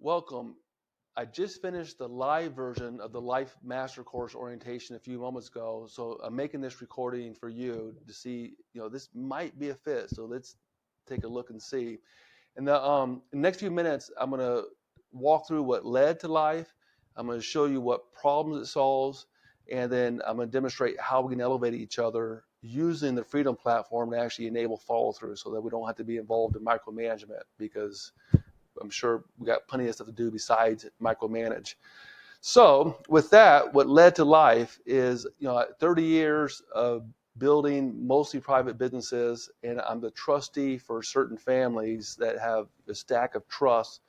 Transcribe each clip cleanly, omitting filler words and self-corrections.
Welcome. I just finished the live version of the Life Master Course orientation a few moments ago, so I'm making this recording for you to see, this might be a fit, so let's take a look and see. In the next few minutes, I'm going to walk through what led to life. I'm going to show you what problems it solves, and then I'm going to demonstrate how we can elevate each other using the Freedom Platform to actually enable follow through so that we don't have to be involved in micromanagement, because I'm sure we got plenty of stuff to do besides micromanage. So with that, what led to life is, 30 years of building mostly private businesses, and I'm the trustee for certain families that have a stack of trust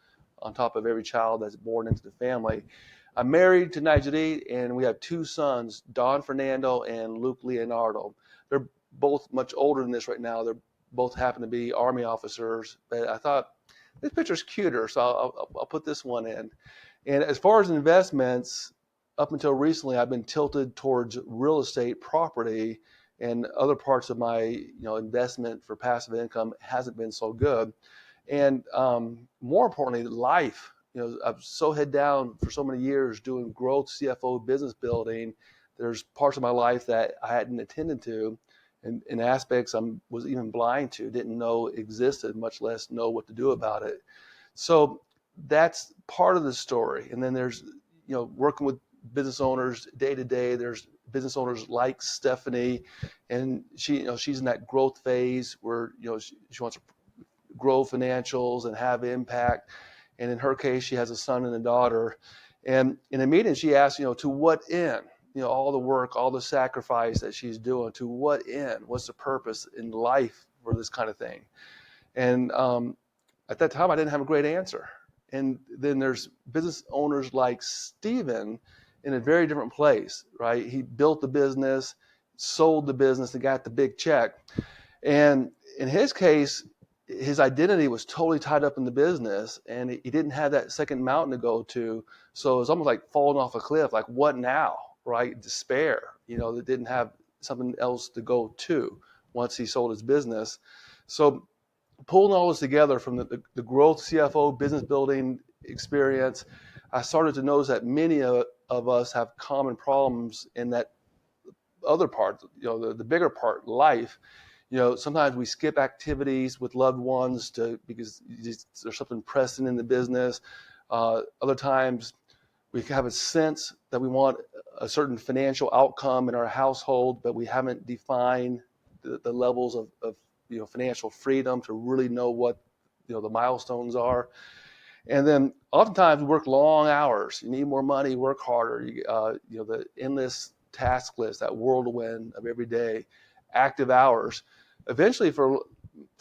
on top of every child that's born into the family. I'm married to Nigeri, and we have two sons, Don Fernando and Luke Leonardo. They're both much older than this right now. They're both happen to be Army officers, but I thought this picture's cuter, so I'll put this one in. And as far as investments, up until recently, I've been tilted towards real estate property, and other parts of my investment for passive income hasn't been so good. And more importantly, life. I've so head down for so many years doing growth, CFO, business building. There's parts of my life that I hadn't attended to, and in aspects I was even blind to, didn't know existed, much less know what to do about it. So that's part of the story. And then there's, working with business owners day to day. There's business owners like Stephanie, and she's in that growth phase where, she wants to grow financials and have impact. And in her case, she has a son and a daughter. And in a meeting, she asked, to what end? All the work, all the sacrifice that she's doing, to what end? What's the purpose in life for this kind of thing? And at that time, I didn't have a great answer. And then there's business owners like Steven in a very different place, right? He built the business, sold the business, and got the big check. And in his case, his identity was totally tied up in the business, and he didn't have that second mountain to go to. So it was almost like falling off a cliff, like what now, right? Despair, that didn't have something else to go to once he sold his business. So pulling all this together from the growth CFO business building experience, I started to notice that many of us have common problems in that other part, the bigger part, life. Sometimes we skip activities with loved ones because there's something pressing in the business. Other times we have a sense that we want a certain financial outcome in our household, but we haven't defined the levels of financial freedom to really know what the milestones are. And then oftentimes we work long hours. You need more money, work harder. The endless task list, that whirlwind of every day, active hours. Eventually, for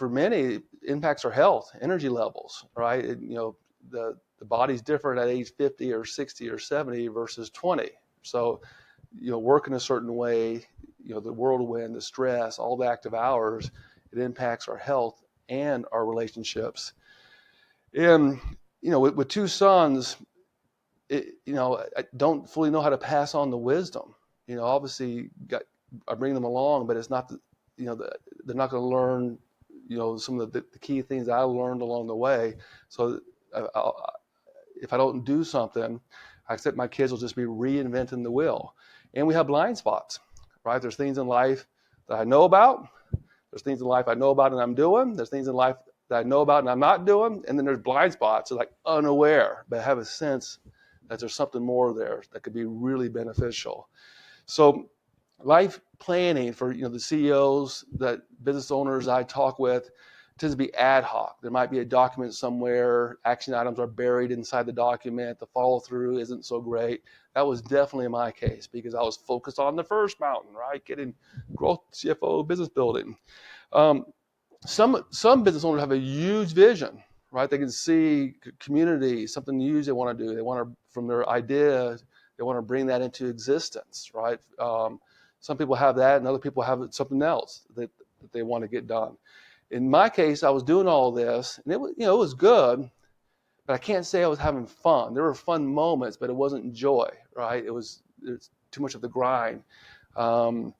many, impacts our health, energy levels, right? The body's different at age 50 or 60 or 70 versus 20. So, work in a certain way, the whirlwind, the stress, all the active hours, it impacts our health and our relationships. And, with two sons, I don't fully know how to pass on the wisdom. Obviously I bring them along, but it's not, they're not going to learn, some of the key things I learned along the way. So if I don't do something, I expect my kids will just be reinventing the wheel. And we have blind spots, right? There's things in life that I know about. There's things in life I know about and I'm doing. There's things in life that I know about and I'm not doing. And then there's blind spots, so like unaware, but I have a sense that there's something more there that could be really beneficial. So life planning for the CEOs, that business owners I talk with, tends to be ad hoc. There might be a document somewhere, action items are buried inside the document, the follow through isn't so great. That was definitely my case because I was focused on the first mountain, right? Getting growth, CFO, business building. Some business owners have a huge vision, right? They can see community, something huge they want to do. They want to, from their idea, they want to bring that into existence, right? Some people have that, and other people have something else that they want to get done. In my case, I was doing all this, and it was good, but I can't say I was having fun. There were fun moments, but it wasn't joy, right? It's too much of the grind. And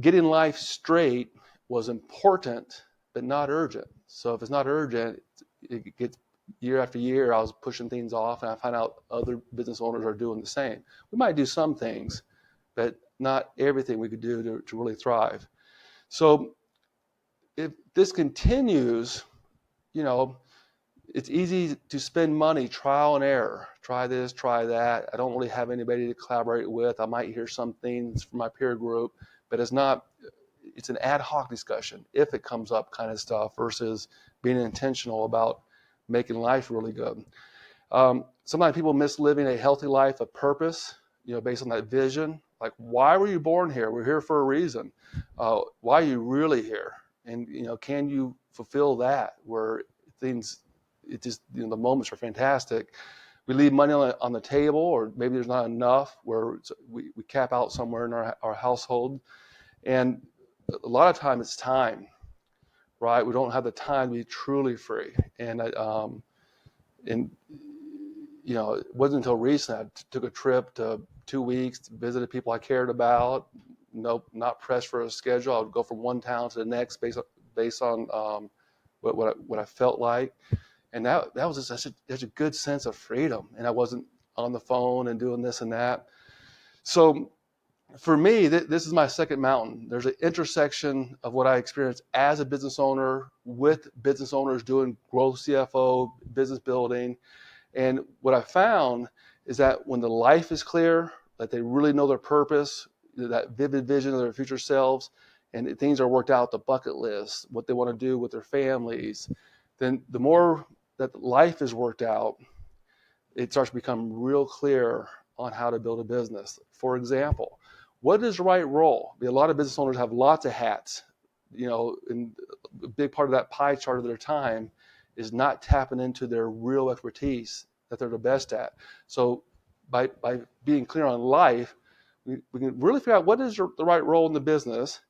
getting life straight was important, but not urgent. So if it's not urgent, it gets year after year, I was pushing things off, and I find out other business owners are doing the same. We might do some things, but not everything we could do to really thrive. So if this continues, you know, it's easy to spend money, trial and error. Try this, try that. I don't really have anybody to collaborate with. I might hear some things from my peer group, but it's an ad hoc discussion if it comes up kind of stuff versus being intentional about making life really good. Sometimes people miss living a healthy life of purpose, based on that vision. Like, why were you born here? We're here for a reason. Why are you really here? And, can you fulfill that where things, the moments are fantastic. We leave money on the table, or maybe there's not enough where we cap out somewhere in our household. And a lot of time it's time, right? We don't have the time to be truly free. And it wasn't until recently I took a trip to 2 weeks, visited people I cared about. Nope, not pressed for a schedule. I would go from one town to the next based on what I felt like. And that was just such a good sense of freedom. And I wasn't on the phone and doing this and that. So for me, this is my second mountain. There's an intersection of what I experienced as a business owner with business owners doing growth CFO, business building. And what I found is that when the life is clear, that they really know their purpose, that vivid vision of their future selves, and things are worked out, the bucket list, what they want to do with their families, then the more that life is worked out, it starts to become real clear on how to build a business. For example, what is the right role? A lot of business owners have lots of hats, and a big part of that pie chart of their time is not tapping into their real expertise that they're the best at. So by being clear on life, we can really figure out what is the right role in the business.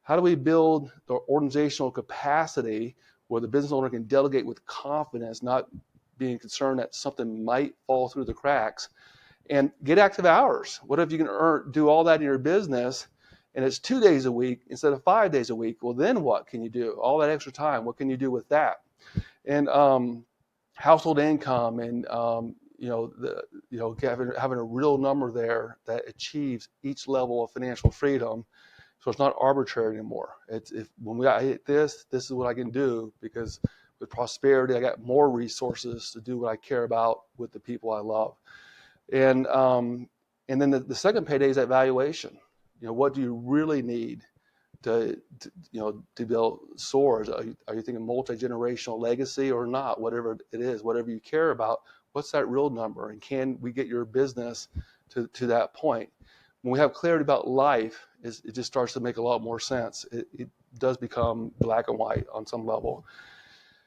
How do we build the organizational capacity where the business owner can delegate with confidence, not being concerned that something might fall through the cracks, and get active hours. What if you can do all that in your business and it's 2 days a week instead of 5 days a week? Well, then what can you do? All that extra time, what can you do with that? And household income, and having a real number there that achieves each level of financial freedom, so it's not arbitrary anymore. When I hit this is what I can do, because with prosperity, I got more resources to do what I care about with the people I love. And then the second payday is that valuation. What do you really need to build soars? Are you thinking multi-generational legacy or not? Whatever it is, whatever you care about, what's that real number? And can we get your business to that point? When we have clarity about life, it just starts to make a lot more sense. It does become black and white on some level.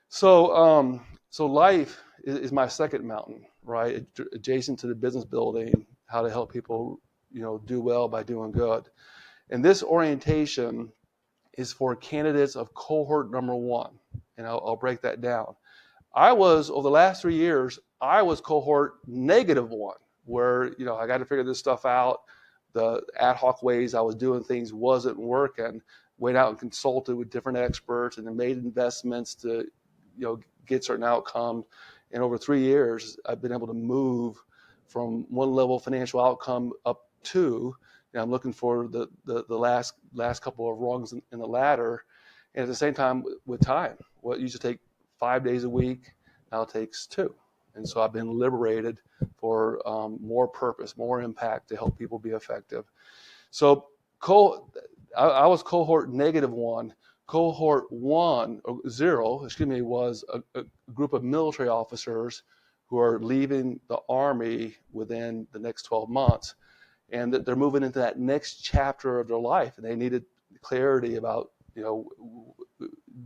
So life is my second mountain, right? Adjacent to the business building, how to help people, do well by doing good. And this orientation is for candidates of cohort number one. And I'll break that down. Over the last 3 years, I was cohort -1, where, I got to figure this stuff out. The ad hoc ways I was doing things wasn't working. Went out and consulted with different experts and then made investments to, get certain outcomes. And over 3 years, I've been able to move from one level of financial outcome up to, I'm looking for the last couple of rungs in the ladder. And at the same time, with time, what used to take 5 days a week now takes 2. And so I've been liberated for more purpose, more impact to help people be effective. So I was cohort -1. Cohort 0 was a group of military officers who are leaving the Army within the next 12 months. And that they're moving into that next chapter of their life, and they needed clarity about,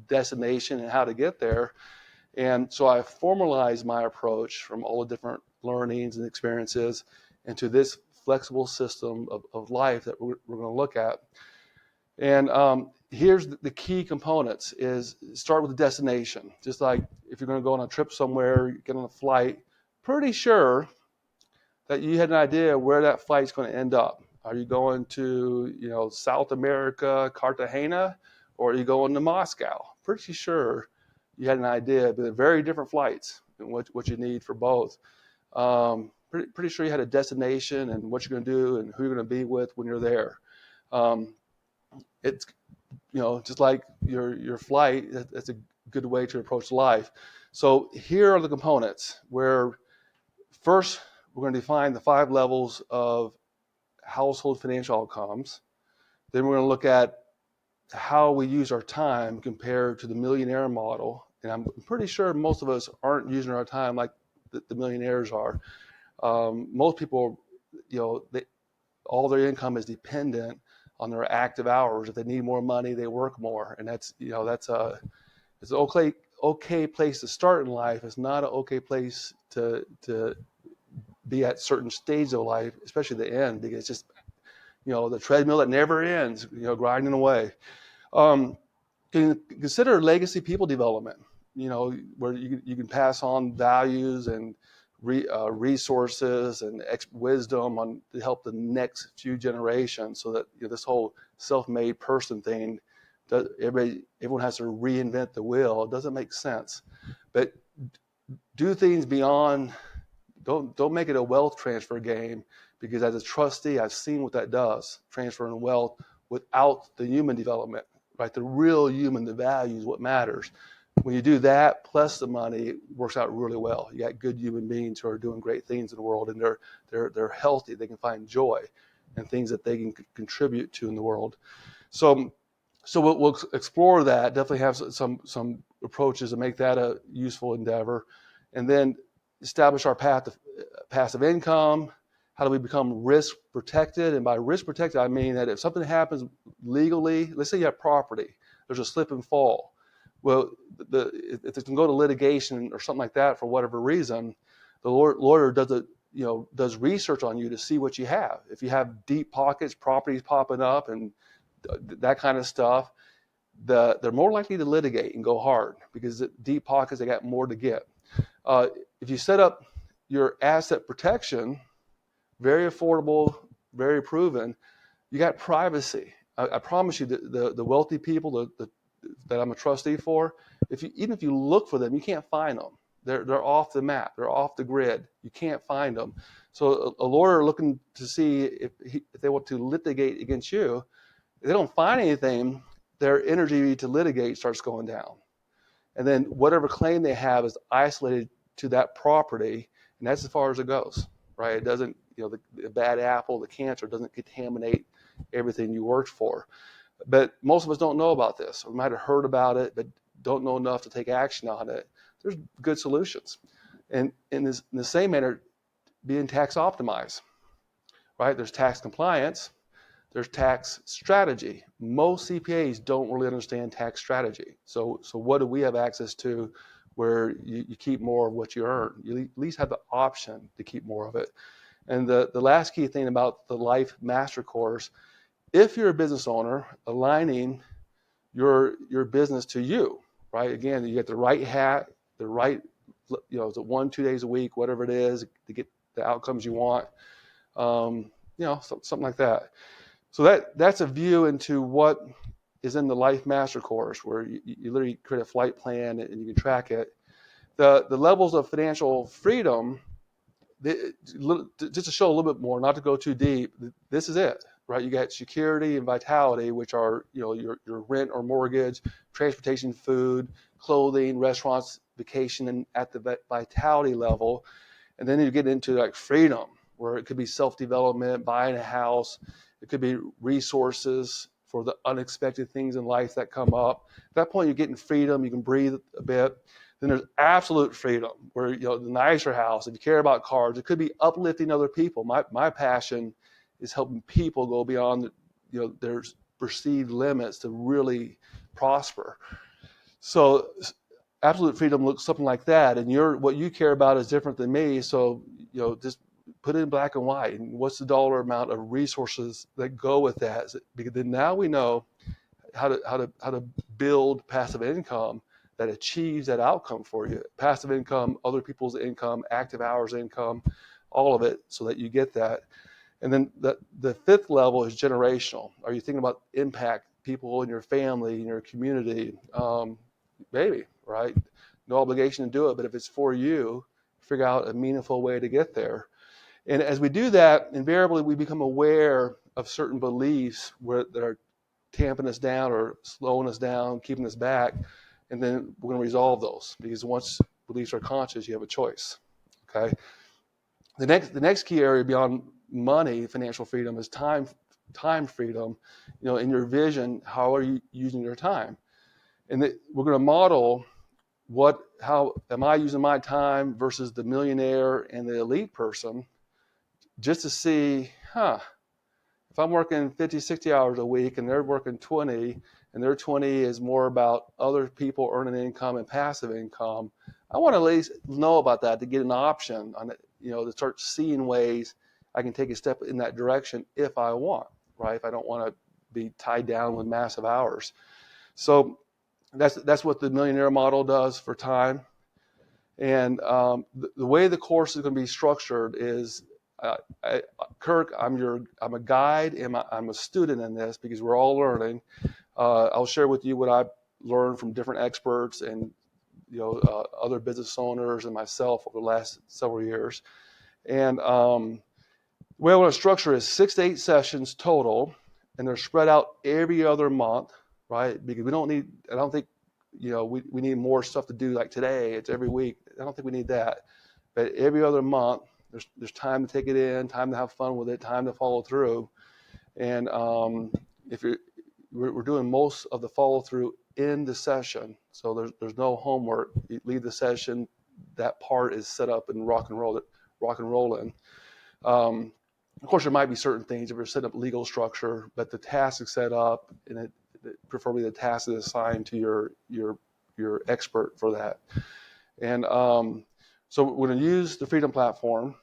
destination and how to get there. And so I formalized my approach from all the different learnings and experiences into this flexible system of life that we're going to look at. And here's the key components: is start with the destination. Just like if you're going to go on a trip somewhere, get on a flight, pretty sure that you had an idea where that flight's going to end up. Are you going to, South America, Cartagena, or are you going to Moscow? Pretty sure you had an idea, but they're very different flights. and what you need for both. Pretty sure you had a destination and what you're going to do and who you're going to be with when you're there. It's just like your flight. That's a good way to approach life. So here are the components where first we're going to define the 5 levels of household financial outcomes. Then we're going to look at how we use our time compared to the millionaire model. And I'm pretty sure most of us aren't using our time like the millionaires are. Most people, all their income is dependent on their active hours. If they need more money, they work more, and it's an okay place to start in life. It's not an okay place to be at certain stages of life, especially the end, because it's just the treadmill that never ends, grinding away. Consider legacy people development, where you can pass on values and resources and wisdom to help the next few generations, so that this whole self-made person thing, everyone has to reinvent the wheel. It doesn't make sense. But do things beyond. Don't make it a wealth transfer game, because as a trustee, I've seen what that does, transferring wealth without the human development, right? The real human, the values, what matters. When you do that, plus the money, it works out really well. You got good human beings who are doing great things in the world, and they're healthy. They can find joy and things that they can contribute to in the world. So we'll explore that. Definitely have some approaches to make that a useful endeavor, and then establish our path to passive income. How do we become risk protected? And by risk protected, I mean that if something happens legally, let's say you have property, there's a slip and fall. Well, if it can go to litigation or something like that for whatever reason, the lawyer does research on you to see what you have. If you have deep pockets, properties popping up, and that kind of stuff, they're more likely to litigate and go hard, because deep pockets, they got more to get. If you set up your asset protection, very affordable, very proven, you got privacy. I promise you, the wealthy people that I'm a trustee for, even if you look for them, you can't find them. They're off the map. They're off the grid. You can't find them. So a lawyer looking to see if they want to litigate against you, if they don't find anything, their energy to litigate starts going down. And then whatever claim they have is isolated to that property, and that's as far as it goes, right? It doesn't, the bad apple, the cancer doesn't contaminate everything you worked for. But most of us don't know about this. We might have heard about it, but don't know enough to take action on it. There's good solutions. And in the same manner, being tax optimized, right? There's tax compliance. There's tax strategy. Most CPAs don't really understand tax strategy. So what do we have access to where you keep more of what you earn? You at least have the option to keep more of it. And the last key thing about the Life Master Course, if you're a business owner, aligning your business to you, right? Again, you get the right hat, the right, is it 1-2 days a week, whatever it is, to get the outcomes you want, something like that. So that's a view into what is in the Life Master Course, where you literally create a flight plan and you can track it. The levels of financial freedom, just to show a little bit more, not to go too deep, this is it, right? You got security and vitality, which are your rent or mortgage, transportation, food, clothing, restaurants, vacation, and at the vitality level. And then you get into like freedom, where it could be self-development, buying a house. It could be resources for the unexpected things in life that come up. At that point, you're getting freedom. You can breathe a bit. Then there's absolute freedom, where the nicer house. If you care about cars, it could be uplifting other people. My passion is helping people go beyond their perceived limits to really prosper. So absolute freedom looks something like that, and what you care about is different than me. So just put it in black and white, and what's the dollar amount of resources that go with that? Because then now we know how to build passive income that achieves that outcome for you. Passive income, other people's income, active hours income, all of it, so that you get that. And then the fifth level is generational. Are you thinking about impact people in your family, in your community? Maybe, right? no obligation to do it, but if it's for you, figure out a meaningful way to get there. And as we do that, invariably we become aware of certain beliefs that are tamping us down or slowing us down, keeping us back, and then we're going to resolve those, because once beliefs are conscious, you have a choice. Okay. The next key area beyond money, financial freedom, is time freedom. In your vision, how are you using your time? And we're going to model how am I using my time versus the millionaire and the elite person, just to see, if I'm working 50, 60 hours a week and they're working 20, and their 20 is more about other people earning income and passive income, I want to at least know about that to get an option on it, to start seeing ways I can take a step in that direction if I want, right? If I don't want to be tied down with massive hours. So that's what the millionaire model does for time. And the way the course is going to be structured is, Kirk, I'm a guide and I'm a student in this, because we're all learning. I'll share with you what I've learned from different experts and other business owners and myself over the last several years. And the way I want to structure is 6 to 8 sessions total, and they're spread out every other month, right? Because I don't think we need more stuff to do like today. It's every week. I don't think we need that. But every other month, there's time to take it in, time to have fun with it, time to follow through. And we're doing most of the follow through in the session, so there's no homework. You leave the session, that part is set up and rock and rolling. Of course, there might be certain things if you're setting up legal structure, but the task is set up, and preferably the task is assigned to your expert for that. And so we're going to use the Freedom Platform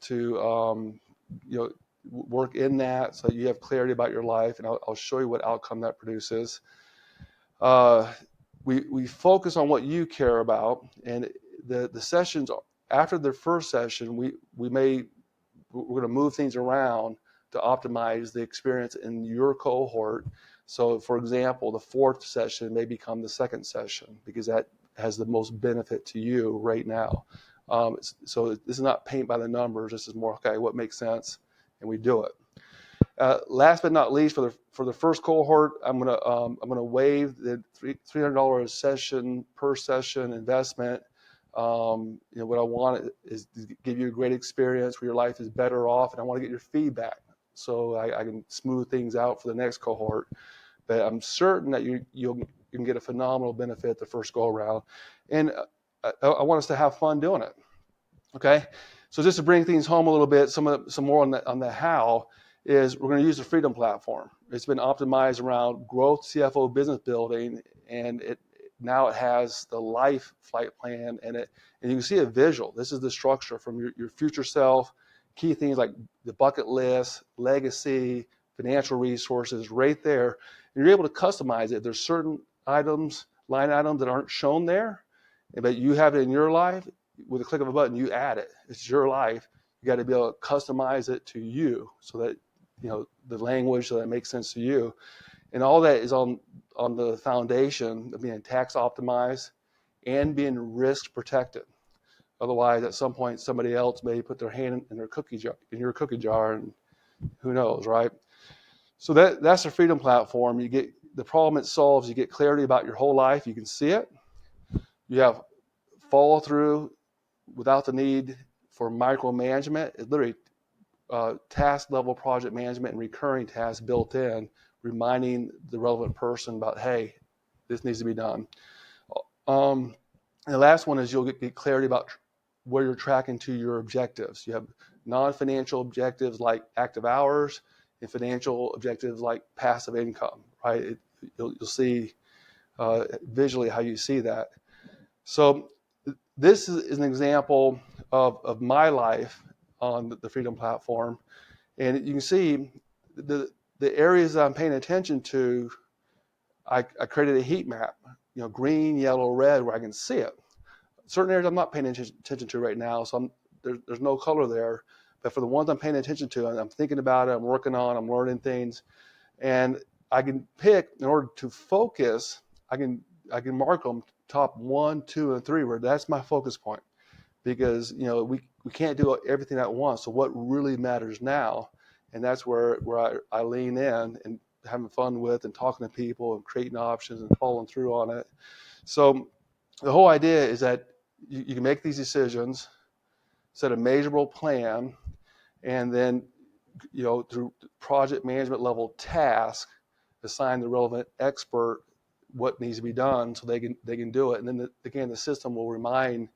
to work in that, so you have clarity about your life, and I'll show you what outcome that produces. We focus on what you care about, and the sessions after the first session, we're going to move things around to optimize the experience in your cohort. So, for example, the 4th session may become the 2nd session, because that has the most benefit to you right now. So this is not paint by the numbers. This is more, okay, what makes sense, and we do it. Last but not least, for the first cohort, I'm gonna waive the $300 a session per session investment. What I want is to give you a great experience where your life is better off, and I want to get your feedback so I can smooth things out for the next cohort. But I'm certain that you can get a phenomenal benefit the first go around, and I want us to have fun doing it. Okay, so just to bring things home a little bit, some more on the how is we're going to use the Freedom Platform. It's been optimized around growth, CFO, business building, and now it has the life flight plan in it, and you can see a visual. This is the structure from your future self, key things like the bucket list, legacy, financial resources, right there. And you're able to customize it. There's certain items, line items that aren't shown there, but you have it in your life. With a click of a button, you add it. It's your life. You got to be able to customize it to you, so that the language, so that it makes sense to you. And all that is on the foundation of being tax optimized and being risk protected. Otherwise, at some point, somebody else may put their hand in your cookie jar, and who knows, right? So that's the Freedom Platform. You get the problem it solves. You get clarity about your whole life. You can see it. You have follow through without the need for micromanagement. It's literally task level project management and recurring tasks built in, reminding the relevant person about, hey, this needs to be done. And the last one is you'll get clarity about where you're tracking to your objectives. You have non-financial objectives like active hours, and financial objectives like passive income, right? You'll see visually how you see that. So this is an example of my life on the Freedom Platform. And you can see the areas that I'm paying attention to. I created a heat map, green, yellow, red, where I can see it. Certain areas I'm not paying attention to right now, so there's no color there. But for the ones I'm paying attention to, I'm thinking about it, I'm working on, I'm learning things, and I can pick, in order to focus, I can mark them top 1, 2, and 3, where that's my focus point, because we can't do everything at once. So what really matters now, and that's where I lean in and having fun with and talking to people and creating options and following through on it. So the whole idea is that you can make these decisions, set a measurable plan, and then through project management level task, assign the relevant expert what needs to be done so they can do it. And then again, the system will remind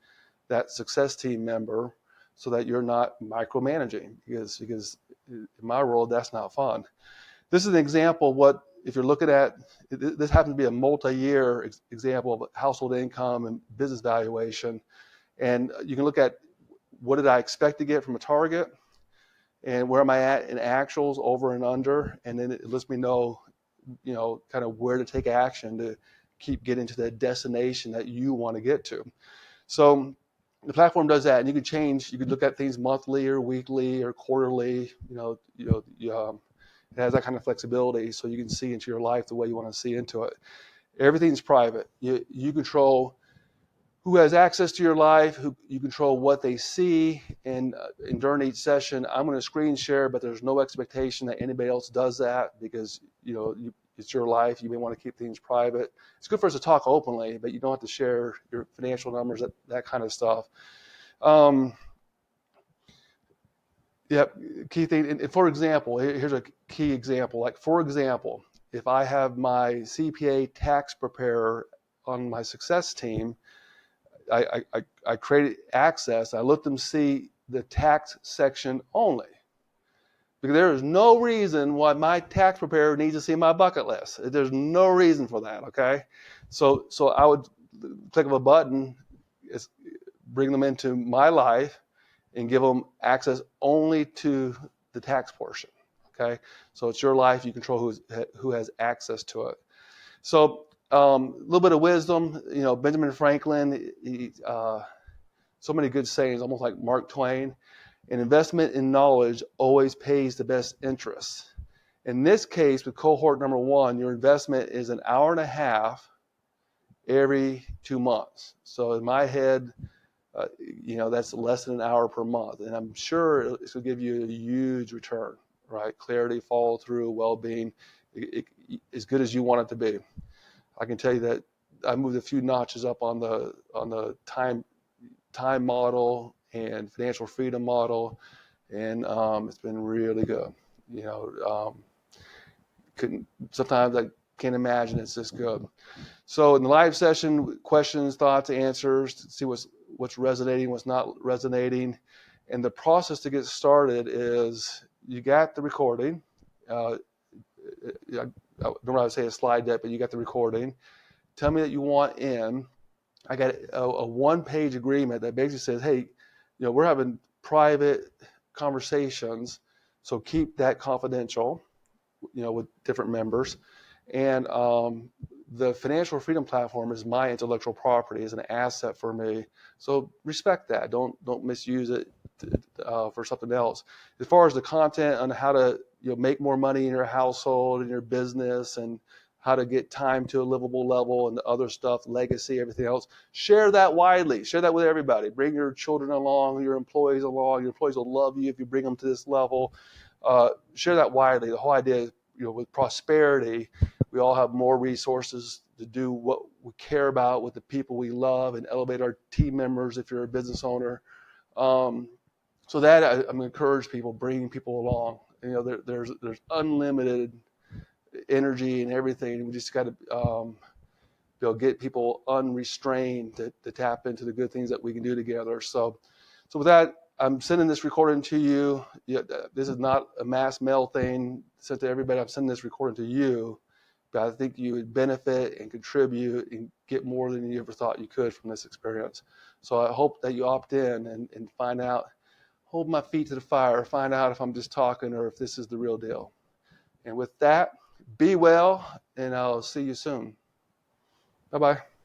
that success team member so that you're not micromanaging, because in my world, that's not fun. This is an example of what, if you're looking at, this happens to be a multi-year example of household income and business valuation. And you can look at, what did I expect to get from a target? And where am I at in actuals, over and under? And then it lets me know, kind of where to take action to keep getting to the destination that you want to get to. So the platform does that, and you can look at things monthly or weekly or quarterly. It has that kind of flexibility, so you can see into your life the way you want to see into it. Everything's private. You control who has access to your life, you control what they see, and during each session, I'm going to screen share, but there's no expectation that anybody else does that, because it's your life. You may want to keep things private. It's good for us to talk openly, but you don't have to share your financial numbers, that kind of stuff. Key thing. And for example, here's a key example. Like, for example, if I have my CPA tax preparer on my success team, I created access. I let them see the tax section only, because there is no reason why my tax preparer needs to see my bucket list. There's no reason for that. Okay, so I would click of a button, bring them into my life, and give them access only to the tax portion. Okay, so it's your life. You control who has access to it. So a little bit of wisdom. Benjamin Franklin. So many good sayings, almost like Mark Twain. An investment in knowledge always pays the best interest. In this case, with cohort number 1, your investment is an hour and a half every 2 months. So in my head, that's less than an hour per month. And I'm sure it's going to give you a huge return, right? Clarity, follow through, well-being, as good as you want it to be. I can tell you that I moved a few notches up on the time model and financial freedom model, and it's been really good. Sometimes I can't imagine it's this good. So in the live session, questions, thoughts, answers, to see what's resonating, what's not resonating. And the process to get started is, you got the recording. I don't know how to say a slide deck, but you got the recording. Tell me that you want in. I got a one-page agreement that basically says, hey, we're having private conversations, so keep that confidential, with different members. And the financial freedom platform is my intellectual property, is an asset for me. So respect that. Don't misuse it for something else. As far as the content on how to make more money in your household and your business, and how to get time to a livable level, and the other stuff, legacy, everything else, share that widely. Share that with everybody. Bring your children along, your employees along. Your employees will love you if you bring them to this level. Share that widely. The whole idea is, with prosperity, we all have more resources to do what we care about with the people we love, and elevate our team members if you're a business owner. So that I'm going to encourage people, bringing people along. There's unlimited energy and everything. We just got to get people unrestrained to tap into the good things that we can do together. So with that, I'm sending this recording to you. This is not a mass mail thing sent to everybody. I'm sending this recording to you, but I think you would benefit and contribute and get more than you ever thought you could from this experience. So I hope that you opt in and find out, hold my feet to the fire, find out if I'm just talking or if this is the real deal. And with that, be well, and I'll see you soon. Bye-bye.